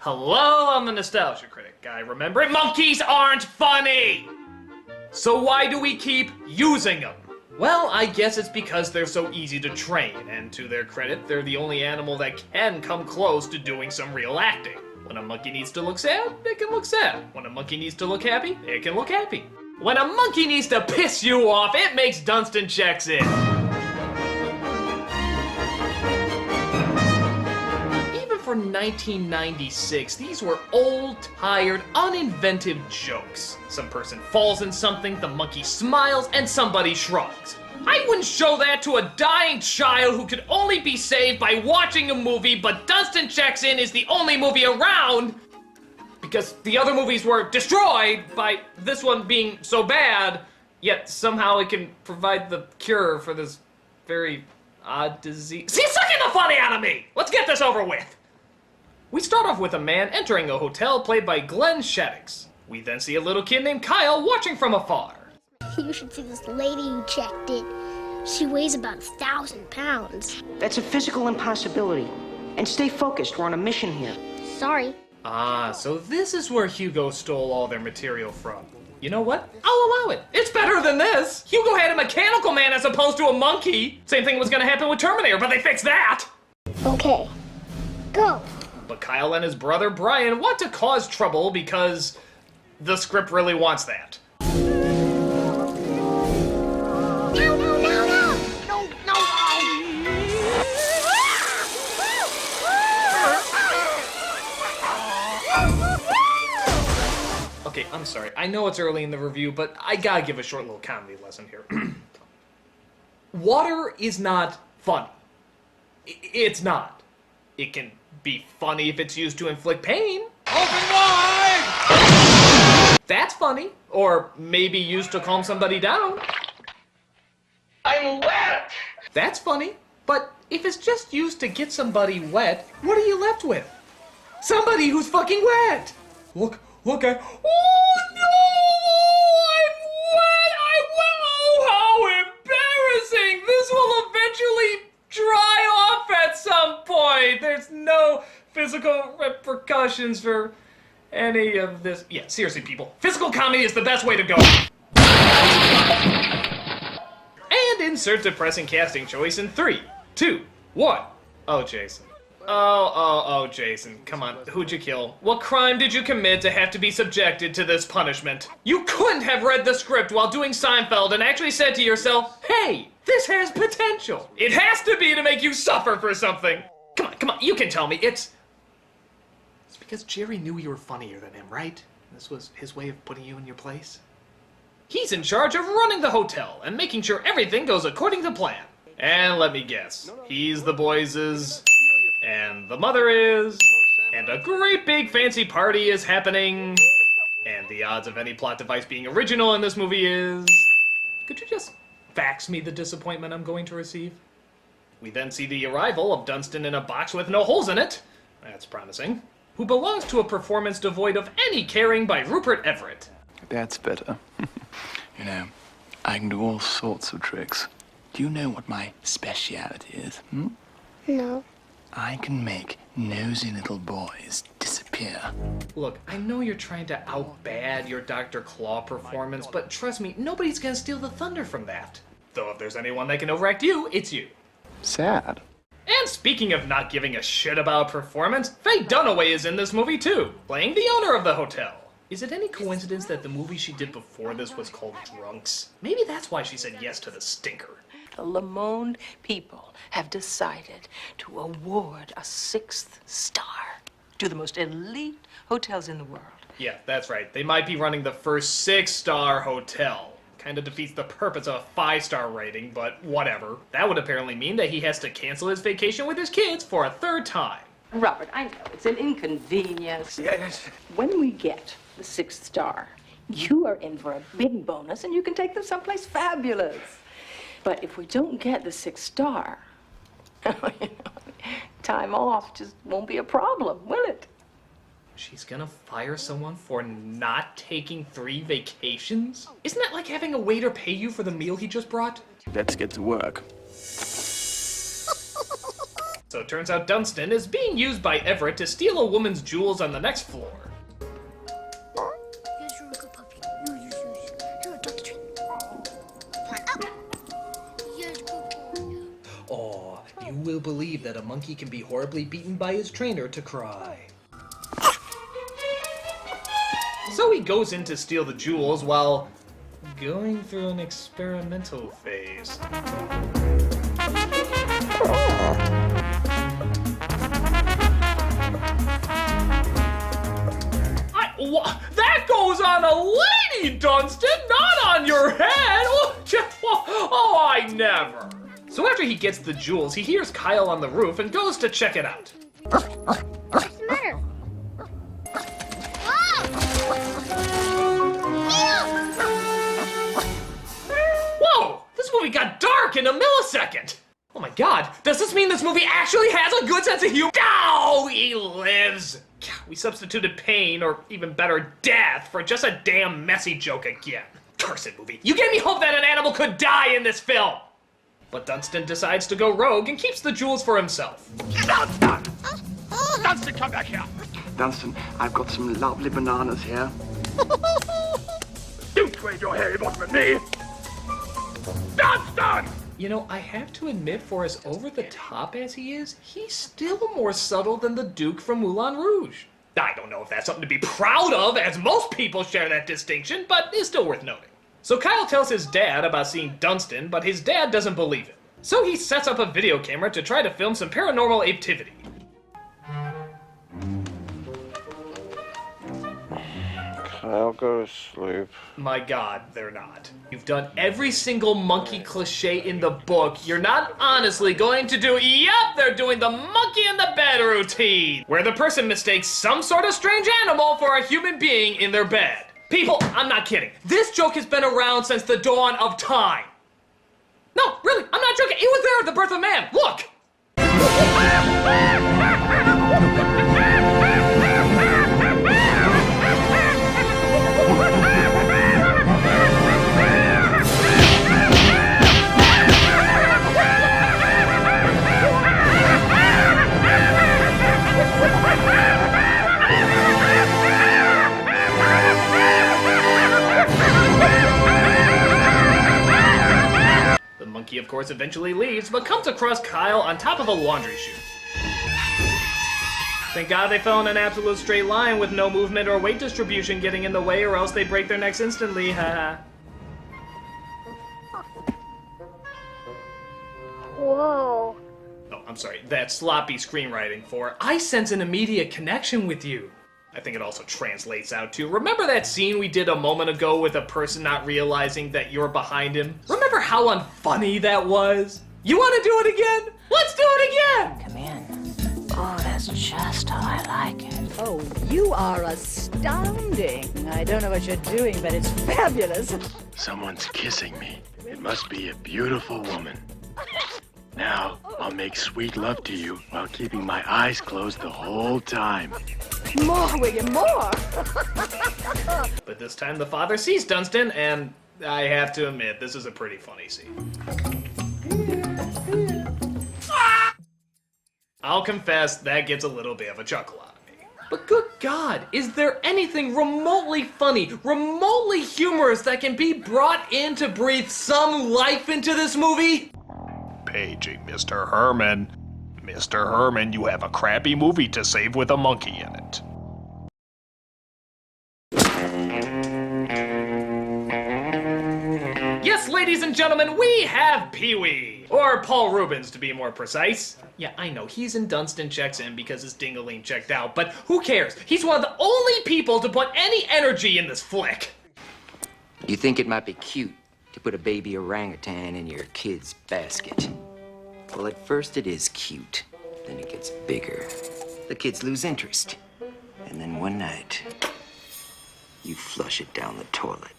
Hello, I'm the Nostalgia Critic guy. Remember it? Monkeys aren't funny! So why do we keep using them? Well, I guess it's because they're so easy to train, and to their credit, they're the only animal that can come close to doing some real acting. When a monkey needs to look sad, it can look sad. When a monkey needs to look happy, it can look happy. When a monkey needs to piss you off, it makes Dunston checks in. Even for 1996, these were old, tired, uninventive jokes. Some person falls in something, the monkey smiles, and somebody shrugs. I wouldn't show that to a dying child who could only be saved by watching a movie, but Dunston Checks In is the only movie around because the other movies were destroyed by this one being so bad, yet somehow it can provide the cure for this very odd disease. See, sucking the funny out of me! Let's get this over with! We start off with a man entering a hotel played by Glenn Shaddix. We then see a little kid named Kyle watching from afar. You should see this lady who checked in. She weighs about 1,000 pounds. That's a physical impossibility. And stay focused, we're on a mission here. Sorry. Ah, so this is where Hugo stole all their material from. You know what? I'll allow it. It's better than this. Hugo had a mechanical man as opposed to a monkey. Same thing was gonna happen with Terminator, but they fixed that. Okay, go. But Kyle and his brother Brian want to cause trouble because the script really wants that. Okay, I'm sorry. I know it's early in the review, but I gotta give a short little comedy lesson here. Water is not funny. It's not. It can be funny if it's used to inflict pain. Open wide! That's funny. Or maybe used to calm somebody down. I'm wet! That's funny. But if it's just used to get somebody wet, what are you left with? Somebody who's fucking wet! Look at... Oh no! I'm wet! Oh, how embarrassing! This will eventually dry off at some point! There's no physical repercussions for any of this. Yeah, seriously, people. Physical comedy is the best way to go. And insert depressing casting choice in 3, 2, 1. Oh, Jason. Oh, Jason. Come on. Who'd you kill? What crime did you commit to have to be subjected to this punishment? You couldn't have read the script while doing Seinfeld and actually said to yourself, hey, this has potential. It has to be to make you suffer for something. Come on. You can tell me. It's because Jerry knew you were funnier than him, right? This was his way of putting you in your place. He's in charge of running the hotel and making sure everything goes according to plan. And let me guess. He's the boys' and the mother is, and a great big fancy party is happening, and the odds of any plot device being original in this movie is... Could you just fax me the disappointment I'm going to receive? We then see the arrival of Dunston in a box with no holes in it, that's promising, who belongs to a performance devoid of any caring by Rupert Everett. That's better. You know, I can do all sorts of tricks. Do you know what my speciality is? No. I can make nosy little boys disappear. Look, I know you're trying to outbad your Dr. Claw performance, but trust me, nobody's gonna steal the thunder from that. Though if there's anyone that can overact you, it's you. Sad. And speaking of not giving a shit about performance, Faye Dunaway is in this movie too, playing the owner of the hotel. Is it any coincidence that the movie she did before this was called Drunks? Maybe that's why she said yes to the stinker. The Le Monde people have decided to award a 6th star to the most elite hotels in the world. Yeah, that's right. They might be running the first 6-star hotel. Kinda defeats the purpose of a 5-star rating, but whatever. That would apparently mean that he has to cancel his vacation with his kids for a 3rd time. Robert, I know it's an inconvenience. Yes. When we get the 6th star, you are in for a big bonus and you can take them someplace fabulous. But if we don't get the 6th star, time off just won't be a problem, will it? She's gonna fire someone for not taking 3 vacations? Isn't that like having a waiter pay you for the meal he just brought? Let's get to work. So it turns out Dunston is being used by Everett to steal a woman's jewels on the next floor. Here's your good puppy. Use. Here, talk to Trent. Up. Here's good boy. Oh, you will believe that a monkey can be horribly beaten by his trainer to cry. So he goes in to steal the jewels while going through an experimental phase. That goes on a lady, Dunston, not on your head! Oh, I never. So after he gets the jewels, he hears Kyle on the roof and goes to check it out. What's the matter? Whoa! This movie got dark in a millisecond! Oh my god, does this mean this movie actually has a good sense of humor? Oh, he lives! We substituted pain, or even better, death, for just a damn messy joke again. Cursed movie. You gave me hope that an animal could die in this film! But Dunston decides to go rogue and keeps the jewels for himself. Dunston! Dunston, come back here! Dunston, I've got some lovely bananas here. Don't wave your hairy bottom at me! Dunston! You know, I have to admit, for as over-the-top as he is, he's still more subtle than the Duke from Moulin Rouge. I don't know if that's something to be proud of, as most people share that distinction, but it's still worth noting. So Kyle tells his dad about seeing Dunston, but his dad doesn't believe it. So he sets up a video camera to try to film some paranormal activity. I'll go to sleep. My god, they're not. You've done every single monkey cliche in the book. You're not honestly going to do, yup, they're doing the monkey in the bed routine, where the person mistakes some sort of strange animal for a human being in their bed. People, I'm not kidding. This joke has been around since the dawn of time. No, really, I'm not joking. It was there at the birth of man. Look! The monkey, of course, eventually leaves, but comes across Kyle on top of a laundry chute. Thank God they fell in an absolute straight line with no movement or weight distribution getting in the way, or else they break their necks instantly, haha. Whoa. Oh, I'm sorry, that's sloppy screenwriting for I sense an immediate connection with you. I think it also translates out to, remember that scene we did a moment ago with a person not realizing that you're behind him? Remember how unfunny that was? You want to do it again? Let's do it again! Come in. Oh, that's just how I like it. Oh, you are astounding. I don't know what you're doing, but it's fabulous. Someone's kissing me. It must be a beautiful woman. Now, I'll make sweet love to you while keeping my eyes closed the whole time. More, William, more. But this time the father sees Dunston, and I have to admit, this is a pretty funny scene. I'll confess, that gets a little bit of a chuckle out of me. But good God, is there anything remotely funny, remotely humorous that can be brought in to breathe some life into this movie? Paging Mr. Herman. Mr. Herman, you have a crappy movie to save with a monkey in it. Yes, ladies and gentlemen, we have Pee-wee. Or Paul Rubens, to be more precise. Yeah, I know, he's in Dunston checks in because his ding-a-ling checked out, but who cares? He's one of the only people to put any energy in this flick. You think it might be cute to put a baby orangutan in your kid's basket? Well, at first it is cute. Then it gets bigger. The kids lose interest. And then one night, you flush it down the toilet.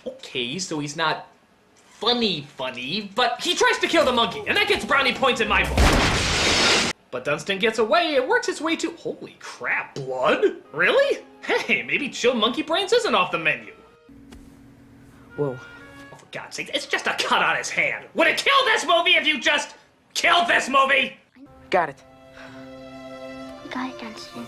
Okay, so he's not funny, but he tries to kill the monkey, and that gets brownie points in my book. But Dunston gets away and works his way to... Holy crap, blood? Really? Hey, maybe chilled monkey brains isn't off the menu. Whoa. Oh, for God's sake, it's just a cut on his hand. Would it kill this movie if you just killed this movie! Got it. You got it, Dunston.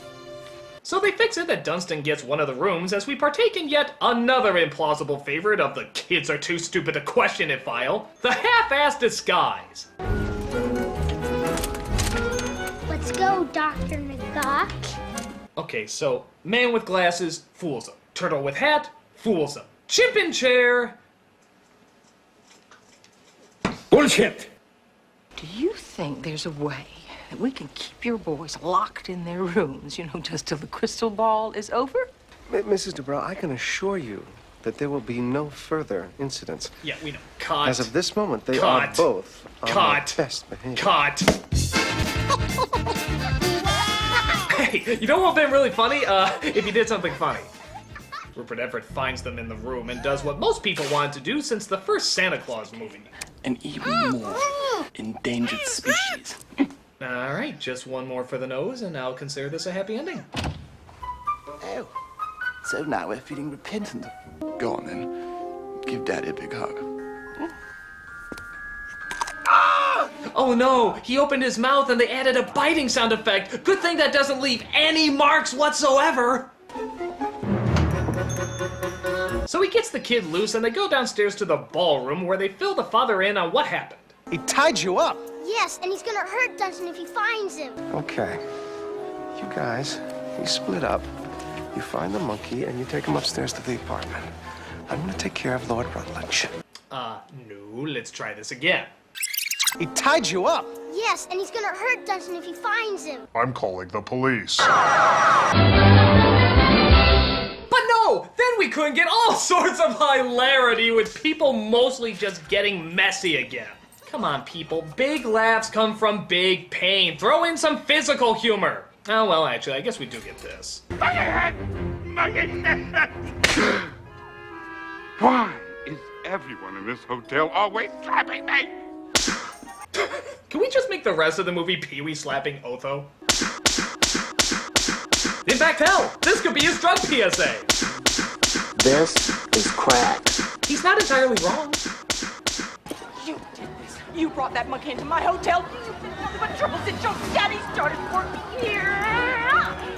So they fix it that Dunston gets one of the rooms as we partake in yet another implausible favorite of the kids are too stupid to question it file, the half-assed disguise. Let's go, Dr. Nagak. Okay, so man with glasses fools him. Turtle with hat fools him. Chimp in chair. Bullshit! Do you think there's a way that we can keep your boys locked in their rooms, just till the crystal ball is over? Mrs. Dubrow, I can assure you that there will be no further incidents. Yeah, we know. Cut. As of this moment, they are both on their best behavior. Cut. Hey, you know what would have been really funny? If you did something funny. Rupert Everett finds them in the room and does what most people wanted to do since the first Santa Claus movie. An even more endangered species. Alright, just one more for the nose, and I'll consider this a happy ending. Oh, so now we're feeling repentant. Go on then, give Daddy a big hug. Oh no, he opened his mouth and they added a biting sound effect. Good thing that doesn't leave any marks whatsoever. So he gets the kid loose and they go downstairs to the ballroom where they fill the father in on what happened. He tied you up! Yes, and he's gonna hurt Dunston if he finds him. Okay. You guys, you split up. You find the monkey and you take him upstairs to the apartment. I'm gonna take care of Lord Rutledge. No, let's try this again. He tied you up! Yes, and he's gonna hurt Dunston if he finds him. I'm calling the police. But no, then we couldn't get all sorts of hilarity with people mostly just getting messy again. Come on, people. Big laughs come from big pain. Throw in some physical humor. Oh, well, actually, I guess we do get this. Why is everyone in this hotel always slapping me? Can we just make the rest of the movie Pee-wee slapping Otho? In fact, hell, this could be his drug PSA. This is crack. He's not entirely wrong. You did this. You brought that monkey into my hotel. You've been nothing but trouble since your daddy started working here.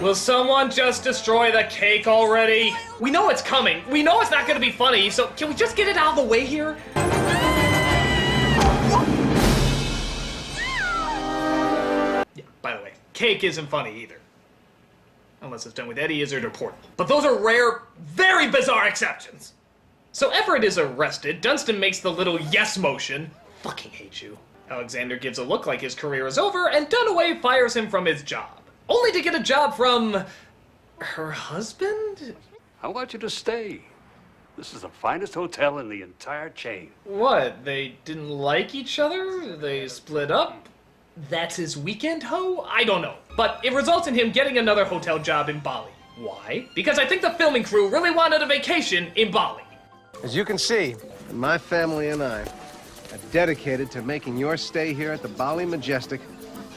Will someone just destroy the cake already? We know it's coming. We know it's not going to be funny, so can we just get it out of the way here? Yeah, by the way, cake isn't funny either. Unless it's done with Eddie Izzard or Portal. But those are rare, very bizarre exceptions. So Everett is arrested, Dunston makes the little yes motion. Fucking hate you. Alexander gives a look like his career is over, and Dunaway fires him from his job. Only to get a job from... her husband? I want you to stay. This is the finest hotel in the entire chain. What, they didn't like each other? They split up? That's his weekend hoe? I don't know. But it results in him getting another hotel job in Bali. Why? Because I think the filming crew really wanted a vacation in Bali. As you can see, my family and I are dedicated to making your stay here at the Bali Majestic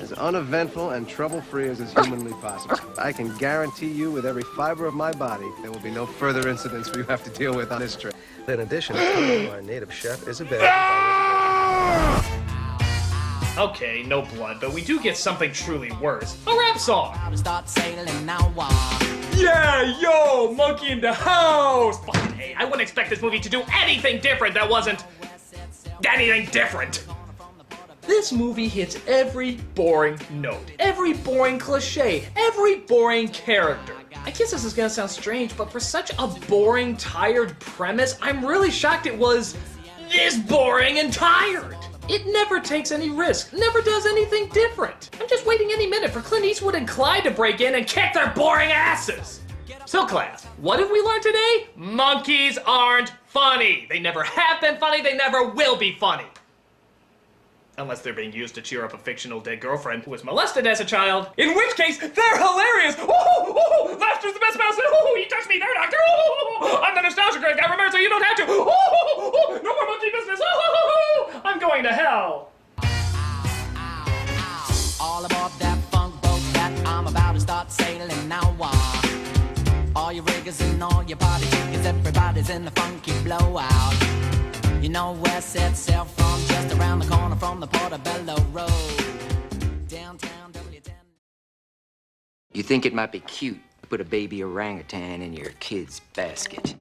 as uneventful and trouble-free as is humanly possible. I can guarantee you with every fiber of my body there will be no further incidents you have to deal with on this trip. In addition, our native chef, Isabel. Okay, no blood, but we do get something truly worse. A rap song! Yeah, yo, monkey in the house! Fucking hey, I wouldn't expect this movie to do anything different that wasn't... anything different! This movie hits every boring note, every boring cliche, every boring character. I guess this is gonna sound strange, but for such a boring, tired premise, I'm really shocked it was this boring and tired. It never takes any risk, never does anything different. I'm just waiting any minute for Clint Eastwood and Clyde to break in and kick their boring asses. So class, what have we learned today? Monkeys aren't funny. They never have been funny, they never will be funny. Unless they're being used to cheer up a fictional dead girlfriend who was molested as a child, in which case, they're hilarious! Oh, laughter's the best medicine! Oh, you touched me there, doctor! Oh, I'm the nostalgia great guy, remember, so you don't have to! Oh, no more monkey business! Oh, I'm going to hell! All aboard that funk boat that I'm about to start sailing now. All your riggers and all your party chickens, everybody's in the funky blowout. You know where set sail from, just around the corner from the Portobello Road. Downtown W10. You think it might be cute to put a baby orangutan in your kid's basket.